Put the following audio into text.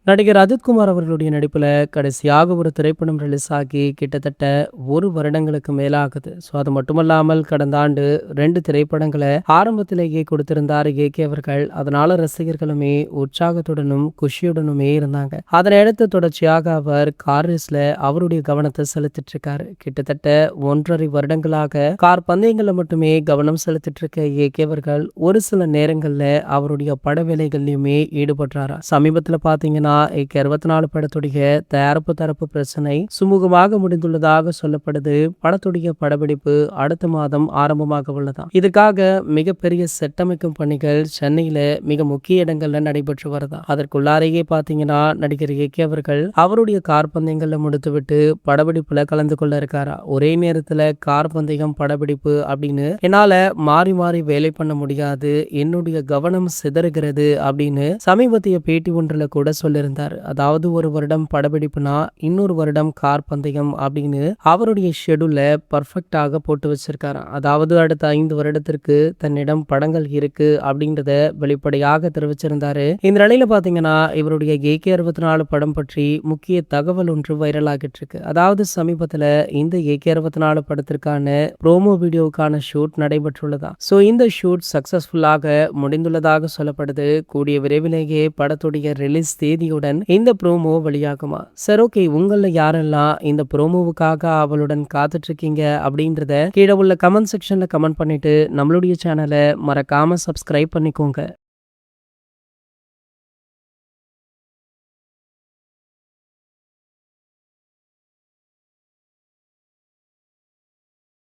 நடிகர் அஜித்குமார் அவர்களுடைய நடிப்புல கடைசியாக ஒரு திரைப்படம் ரிலீஸ் ஆகி கிட்டத்தட்ட 1 வருடங்களுக்கு மேலாகுது. அது மட்டுமல்லாமல் கடந்த ஆண்டு 2 திரைப்படங்கள ஆரம்பத்திலேயே கொடுத்திருந்தார் ஏகே அவர்கள். அதனால ரசிகர்களுமே உற்சாகத்துடனும், குஷியுடனுமே இருந்தாங்க. அதனை அடுத்து தொடர்ச்சியாக அவர் கார் ரேஸ்ல அவருடைய கவனத்த செலுத்திட்டு இருக்காரு. கிட்டத்தட்ட 1 1/2 வருடங்களாக கார் பந்தயங்கள்ல மட்டுமே கவனம் செலுத்திட்டு இருக்க ஏகே அவர்கள் ஒரு சில நேரங்கள்ல அவருடைய பட வேலைகள்லயுமே ஈடுபடுறாராம். சமீபத்துல பார்த்தீங்கன்னா, ஏகே 64 படத்துடைய தயாரிப்பு தரப்பு பிரச்சனை சுமூகமாக முடிந்துள்ளதாக சொல்லப்படுது. படத்துடைய படப்பிடிப்பு அடுத்த மாதம் ஆரம்பமாக உள்ளதாம். இதுக்காக மிகப்பெரிய செட் அமைக்கும் பணிகள் சென்னையில மிக முக்கிய இடங்கள்ல நடைபெற்று வருதாம். அதற்குள்ளாரையே பார்த்தீங்கன்னா, நடிகர் ஏகே அவர்கள் அவருடைய கார் பந்தயங்கள்ல முடித்துவிட்டு படப்பிடிப்புல கலந்து கொள்ள இருக்காரா. ஒரே நேரத்துல கார் பந்தயம், படப்பிடிப்பு அப்படின்னு என்னால மாறி மாறி வேலை பண்ண முடியாது. என்னுடைய கவனம் சிதறுகிறது அப்படின்னு சமீபத்திய பேட்டி ஒன்றுல கூட சொல்லியிருந்தார். அதாவது ஒரு வருடம் படப்பிடிப்புனா இன்னொரு வருடம் கார் பந்தயம் அப்படின்னு அவருடைய ஷெட்யூல்ல பர்ஃபெக்டாக போட்டு வச்சிருக்காராம். அதாவது அடுத்த 5 வருடத்திற்கு தன்னிடம் படங்கள் இருக்கு அப்படின்றத வெளிப்படையாக தெரிவிச்சிருந்தாரு. இந்த நிலையில பாத்தீங்கன்னா, இவருடைய ஏகே 64 படம் பற்றி முக்கிய தகவல் ஒன்று வைரல் ஆகிட்டு இருக்கு. அதாவது சமீபத்துல இந்த ஏகே 64 படத்திற்கான ப்ரோமோ வீடியோவுக்கான ஷூட் நடைபெற்றுள்ளதா. இந்த ஷூட் சக்சஸ்ஃபுல்லாக முடிந்துள்ளதாக சொல்லப்படுது. கூடிய விரைவிலேயே படத்துடைய ரிலீஸ் தேதியுடன் இந்த ப்ரோமோ வெளியாகுமா. சரி, ஓகே, உங்கள யாரெல்லாம் இந்த ப்ரோமோவுக்காக அவளுடன் காத்துட்டு இருக்கீங்க அப்படின்றத கீழே உள்ள கமெண்ட் செக்ஷன்ல கமெண்ட் பண்ணிட்டு நம்மளுடைய சேனலை மறக்காம சப்ஸ்கிரைப் பண்ணிக்கோங்க.